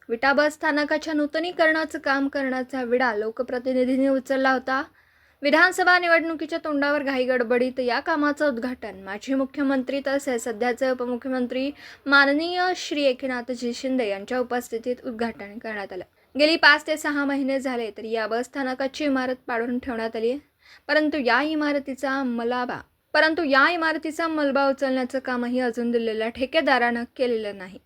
विटा बस स्थानकाच्या नूतनीकरणाचं काम करण्याचा विडा लोकप्रतिनिधींनी उचलला होता। विधानसभा निवडणुकीच्या तोंडावर घाई गडबडीत या कामाचं उद्घाटन माजी मुख्यमंत्री तसेच सध्याचे उपमुख्यमंत्री माननीय श्री एकनाथजी शिंदे यांच्या उपस्थितीत उद्घाटन करण्यात आलं। गेली 5 ते 6 महिने झाले तरी या बस स्थानकाची इमारत पाडून ठेवण्यात आली, परंतु या इमारतीचा मलबा उचलण्याचं कामही अजून दिलेल्या ठेकेदारानं केलेलं नाही।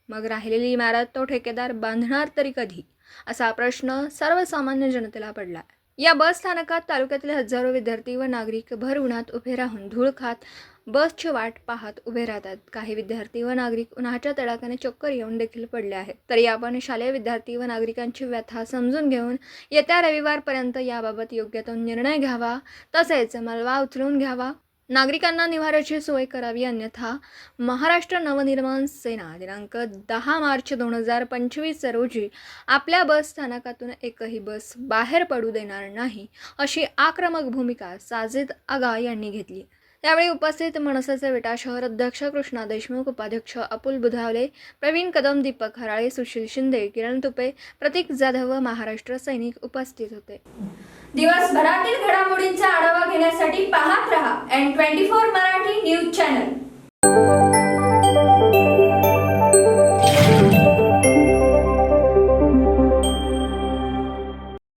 मग राहिलेली इमारत तो ठेकेदार बांधणार तरी कधी, असा प्रश्न सर्वसामान्य जनतेला पडला। या बस स्थानकात तालुक्यातील हजारो विद्यार्थी व नागरिक भर उन्हात उभे राहून धूळ खात बसची वाट पाहत उभे राहतात। काही विद्यार्थी व नागरिक उन्हाच्या तडाख्याने चक्कर येऊन देखील पडले आहेत। तरी आपण शालेय विद्यार्थी व नागरिकांची व्यथा समजून घेऊन येत्या रविवारपर्यंत याबाबत योग्य तो निर्णय घ्यावा, तसेच मलबा उचलून घ्यावा, नागरिकांना निवाऱ्याची सोय करावी, अन्यथा महाराष्ट्र नवनिर्माण सेना दिनांक 10 मार्च 2025 रोजी आपल्या बस स्थानकातून एकही बस बाहेर पडू देणार नाही, अशी आक्रमक भूमिका साजिद आगा यांनी घेतली। यावेळी उपस्थित मनसेचे विटा शहर अध्यक्ष कृष्णा देशमुख, उपाध्यक्ष अपुल बुधावले, प्रवीण कदम, दीपक हराळे, सुशील शिंदे, किरण तुपे, प्रतीक जाधव व महाराष्ट्र सैनिक उपस्थित होते। दिवसभरातील घडामोडींचा आढावा घेण्यासाठी पाहत रहा N24 मराठी न्यूज चॅनल।